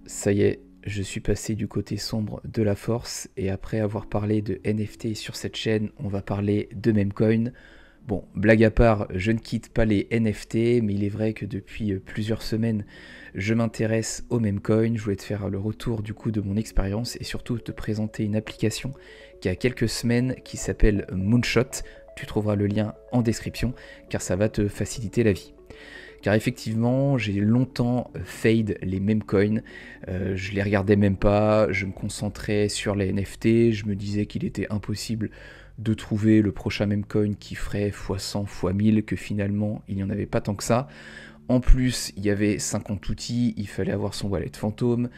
Ça y est, je suis passé du côté sombre de la force et après avoir parlé de NFT sur cette chaîne, on va parler de memecoin. Bon, blague à part, je ne quitte pas les NFT, mais il est vrai que depuis plusieurs semaines, je m'intéresse aux memecoins. Je voulais te faire le retour du coup de mon expérience et surtout te présenter une application qui a quelques semaines qui s'appelle Moonshot. Tu trouveras le lien en description car ça va te faciliter la vie. Car effectivement, j'ai longtemps fade les memecoins, je les regardais même pas, je me concentrais sur les NFT, je me disais qu'il était impossible de trouver le prochain memecoin qui ferait x100, x1000, que finalement il n'y en avait pas tant que ça. En plus, il y avait 50 outils, il fallait avoir son wallet fantôme,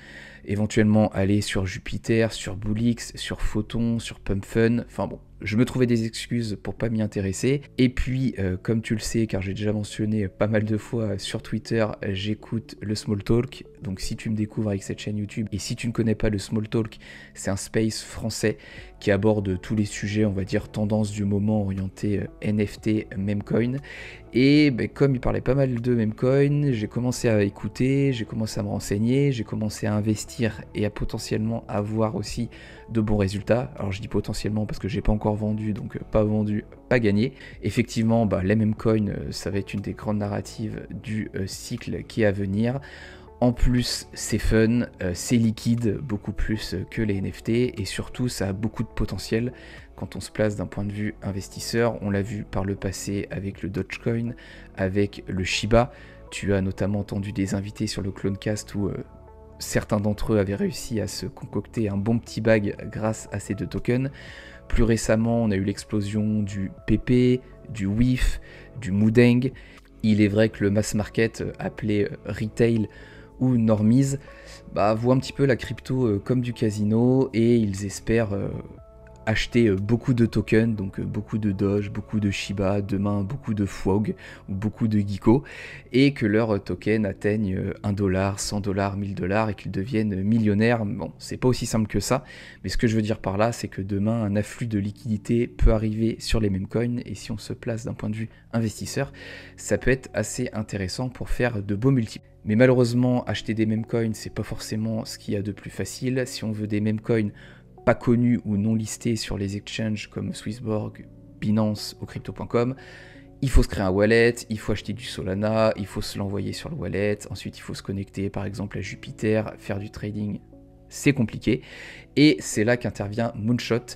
éventuellement aller sur Jupiter, sur Bullix, sur Photon, sur PumpFun, enfin bon, je me trouvais des excuses pour pas m'y intéresser. Et puis, comme tu le sais, car j'ai déjà mentionné pas mal de fois sur Twitter, j'écoute le Small Talk. Donc si tu me découvres avec cette chaîne YouTube, et si tu ne connais pas le Small Talk, c'est un space français qui aborde tous les sujets, on va dire, tendance du moment orienté NFT, memecoin. Et comme il parlait pas mal de memecoin, j'ai commencé à écouter, j'ai commencé à me renseigner, j'ai commencé à investir et à potentiellement avoir aussi de bons résultats. Alors je dis potentiellement parce que j'ai pas encore vendu, donc pas vendu, pas gagné. Effectivement, les memecoins, ça va être une des grandes narratives du cycle qui est à venir. En plus, c'est fun, c'est liquide, beaucoup plus que les NFT, et surtout, ça a beaucoup de potentiel quand on se place d'un point de vue investisseur. On l'a vu par le passé avec le Dogecoin, avec le Shiba. Tu as notamment entendu des invités sur le Clonecast où certains d'entre eux avaient réussi à se concocter un bon petit bag grâce à ces deux tokens. Plus récemment, on a eu l'explosion du PP, du WIF, du Mudeng. Il est vrai que le mass market appelé retail ou normies voient un petit peu la crypto comme du casino et ils espèrent acheter beaucoup de tokens, donc beaucoup de Doge, beaucoup de Shiba, demain beaucoup de FOG ou beaucoup de Gecko, et que leurs tokens atteignent 1 dollar, 100 dollars, 1000 dollars et qu'ils deviennent millionnaires. Bon, c'est pas aussi simple que ça, mais ce que je veux dire par là, c'est que demain un afflux de liquidités peut arriver sur les memecoins, et si on se place d'un point de vue investisseur, ça peut être assez intéressant pour faire de beaux multiples. Mais malheureusement, acheter des memecoins, c'est pas forcément ce qu'il y a de plus facile. Si on veut des memecoins pas connus ou non listés sur les exchanges comme Swissborg, Binance ou Crypto.com, il faut se créer un wallet, il faut acheter du Solana, il faut se l'envoyer sur le wallet, ensuite il faut se connecter par exemple à Jupiter, faire du trading, c'est compliqué. Et c'est là qu'intervient Moonshot,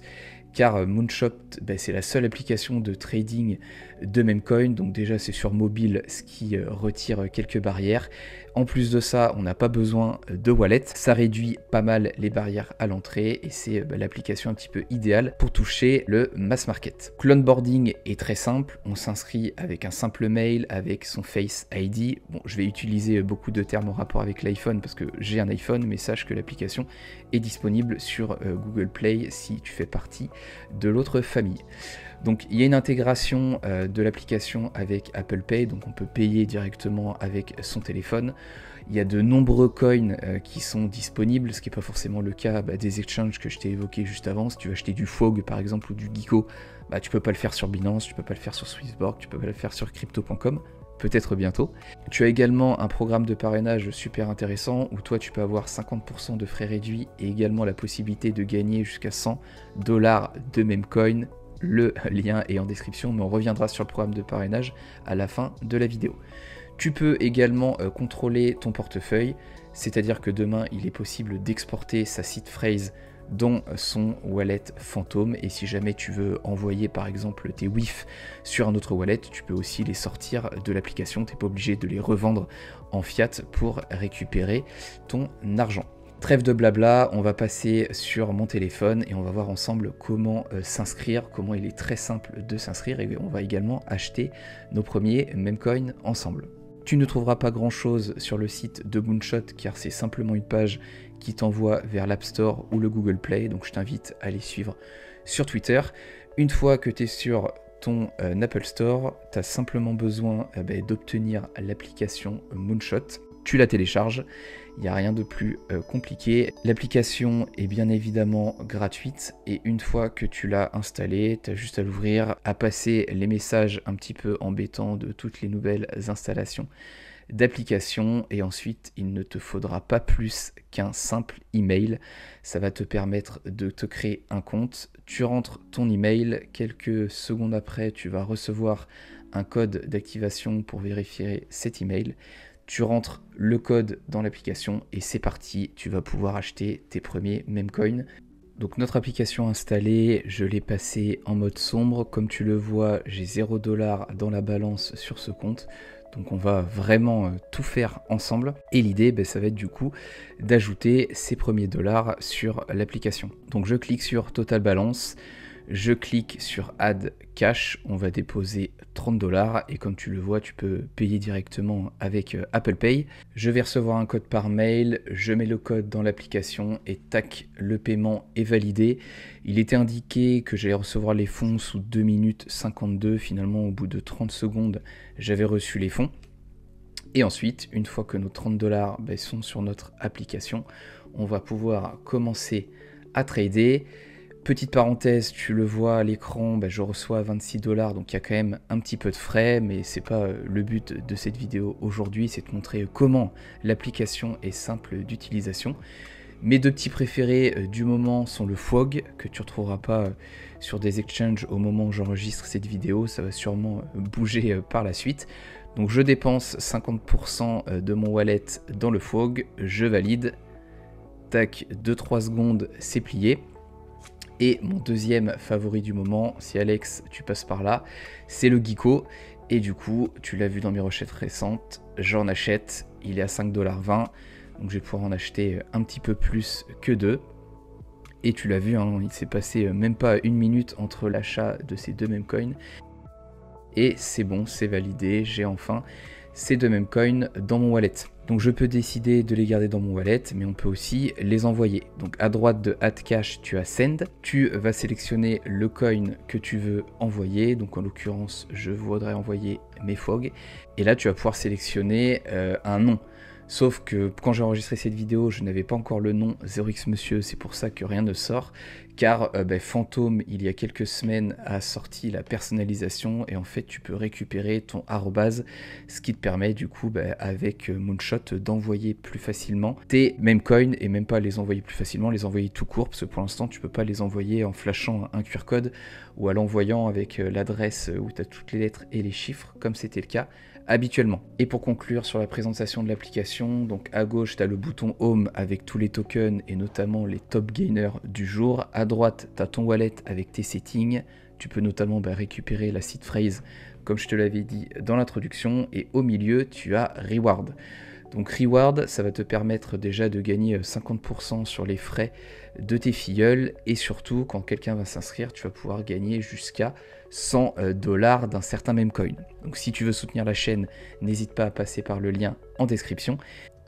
car Moonshot, c'est la seule application de trading de memecoin, donc déjà c'est sur mobile, ce qui retire quelques barrières. En plus de ça, on n'a pas besoin de wallet, ça réduit pas mal les barrières à l'entrée, et c'est l'application un petit peu idéale pour toucher le mass market. L'onboarding est très simple, on s'inscrit avec un simple mail, avec son Face ID. Bon, je vais utiliser beaucoup de termes en rapport avec l'iPhone parce que j'ai un iPhone, mais sache que l'application est disponible sur Google Play si tu fais partie de l'autre famille. Donc il y a une intégration de l'application avec Apple Pay, donc on peut payer directement avec son téléphone. Il y a de nombreux coins qui sont disponibles, ce qui n'est pas forcément le cas des exchanges que je t'ai évoqués juste avant. Si tu veux acheter du FOG par exemple ou du Gecko, tu peux pas le faire sur Binance, tu peux pas le faire sur Swissborg, tu peux pas le faire sur Crypto.com. Peut-être bientôt. Tu as également un programme de parrainage super intéressant où toi tu peux avoir 50% de frais réduits et également la possibilité de gagner jusqu'à 100 dollars de memecoin. Le lien est en description, mais on reviendra sur le programme de parrainage à la fin de la vidéo. Tu peux également contrôler ton portefeuille, c'est-à-dire que demain il est possible d'exporter sa seed phrase dans son wallet fantôme, et si jamais tu veux envoyer par exemple tes WIF sur un autre wallet, tu peux aussi les sortir de l'application, tu n'es pas obligé de les revendre en fiat pour récupérer ton argent. Trêve de blabla, on va passer sur mon téléphone et on va voir ensemble comment s'inscrire, comment il est très simple de s'inscrire, et on va également acheter nos premiers memecoins ensemble. Tu ne trouveras pas grand chose sur le site de Moonshot car c'est simplement une page qui t'envoie vers l'App Store ou le Google Play, donc je t'invite à les suivre sur Twitter. Une fois que tu es sur ton Apple Store, tu as simplement besoin d'obtenir l'application Moonshot. Tu la télécharges, il n'y a rien de plus compliqué. L'application est bien évidemment gratuite et une fois que tu l'as installée, tu as juste à l'ouvrir, à passer les messages un petit peu embêtants de toutes les nouvelles installations d'application et ensuite il ne te faudra pas plus qu'un simple email. Ça va te permettre de te créer un compte. Tu rentres ton email, quelques secondes après tu vas recevoir un code d'activation pour vérifier cet email. Tu rentres le code dans l'application et c'est parti, tu vas pouvoir acheter tes premiers memecoins. Donc notre application installée, je l'ai passée en mode sombre. Comme tu le vois, j'ai 0 $ dans la balance sur ce compte. Donc on va vraiment tout faire ensemble. Et l'idée, ça va être du coup d'ajouter ces premiers dollars sur l'application. Donc je clique sur Total Balance. Je clique sur Add Cash, on va déposer 30 $ et comme tu le vois, tu peux payer directement avec Apple Pay. Je vais recevoir un code par mail, je mets le code dans l'application et tac, le paiement est validé. Il était indiqué que j'allais recevoir les fonds sous 2 minutes 52, finalement au bout de 30 secondes, j'avais reçu les fonds. Et ensuite, une fois que nos 30 $ sont sur notre application, on va pouvoir commencer à trader. Petite parenthèse, tu le vois à l'écran, je reçois 26 $, donc il y a quand même un petit peu de frais, mais c'est pas le but de cette vidéo aujourd'hui, c'est de montrer comment l'application est simple d'utilisation. Mes deux petits préférés du moment sont le FWOG, que tu ne retrouveras pas sur des exchanges au moment où j'enregistre cette vidéo, ça va sûrement bouger par la suite. Donc je dépense 50% de mon wallet dans le FWOG, je valide, tac, 2-3 secondes, c'est plié. Et mon deuxième favori du moment, si Alex tu passes par là, c'est le Geeko. Et du coup, tu l'as vu dans mes rechettes récentes, j'en achète, il est à 5,20 $. Donc je vais pouvoir en acheter un petit peu plus que 2. Et tu l'as vu, hein, il s'est passé même pas une minute entre l'achat de ces deux memecoins. Et c'est bon, c'est validé, j'ai enfin ces deux memecoins dans mon wallet. Donc je peux décider de les garder dans mon wallet, mais on peut aussi les envoyer. Donc à droite de Add Cash, tu as Send. Tu vas sélectionner le coin que tu veux envoyer. Donc en l'occurrence, je voudrais envoyer mes FWOG. Et là, tu vas pouvoir sélectionner un nom. Sauf que quand j'ai enregistré cette vidéo, je n'avais pas encore le nom 0x Monsieur, c'est pour ça que rien ne sort. Car Fantôme, il y a quelques semaines, a sorti la personnalisation et en fait, tu peux récupérer ton arrobase, ce qui te permet du coup, avec Moonshot, d'envoyer plus facilement tes memecoins et même pas les envoyer plus facilement, les envoyer tout court, parce que pour l'instant, tu peux pas les envoyer en flashant un QR code ou à l'envoyant avec l'adresse où tu as toutes les lettres et les chiffres, comme c'était le cas habituellement. Et pour conclure sur la présentation de l'application, donc à gauche tu as le bouton Home avec tous les tokens et notamment les top gainers du jour. À droite tu as ton wallet avec tes settings, tu peux notamment récupérer la seed phrase comme je te l'avais dit dans l'introduction, et au milieu tu as Reward. Donc Reward, ça va te permettre déjà de gagner 50% sur les frais de tes filleuls, et surtout quand quelqu'un va s'inscrire, tu vas pouvoir gagner jusqu'à 100 $ d'un certain memecoin. Donc si tu veux soutenir la chaîne, n'hésite pas à passer par le lien en description.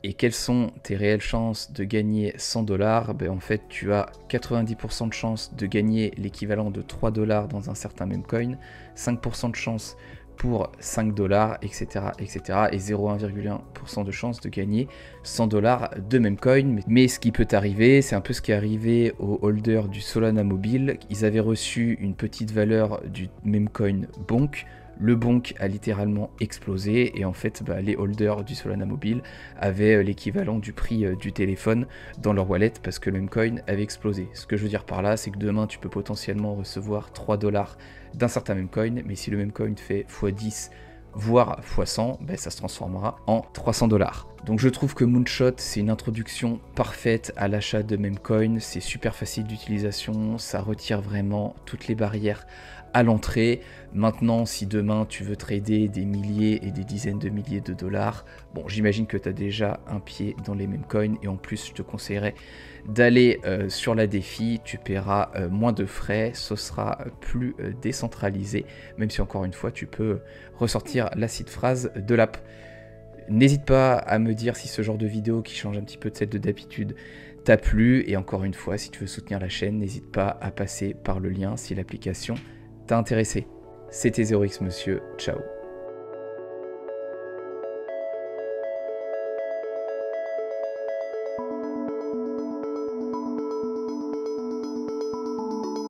Et quelles sont tes réelles chances de gagner 100 $? En fait, tu as 90% de chances de gagner l'équivalent de 3 $ dans un certain memecoin, 5% de chance pour 5 $, etc., etc. et 0,1% de chance de gagner 100 $ de memecoin. Mais ce qui peut arriver, c'est un peu ce qui est arrivé aux holders du Solana Mobile. Ils avaient reçu une petite valeur du memecoin Bonk. Le Bonk a littéralement explosé et en fait les holders du Solana Mobile avaient l'équivalent du prix du téléphone dans leur wallet parce que le memecoin avait explosé. Ce que je veux dire par là, c'est que demain tu peux potentiellement recevoir 3 $ d'un certain memecoin, mais si le memecoin fait x10 voire x100, ça se transformera en 300 $. Donc je trouve que Moonshot, c'est une introduction parfaite à l'achat de memecoin, c'est super facile d'utilisation, ça retire vraiment toutes les barrières à l'entrée. Maintenant, si demain tu veux trader des milliers et des dizaines de milliers de dollars, bon, j'imagine que tu as déjà un pied dans les memecoins et en plus je te conseillerais d'aller sur la défi, tu paieras moins de frais, ce sera plus décentralisé, même si encore une fois tu peux ressortir la seed phrase de l'app. N'hésite pas à me dire si ce genre de vidéo qui change un petit peu de celle de d'habitude t'a plu, et encore une fois, si tu veux soutenir la chaîne, n'hésite pas à passer par le lien si l'application t'a intéressé. C'était 0x Monsieur, ciao.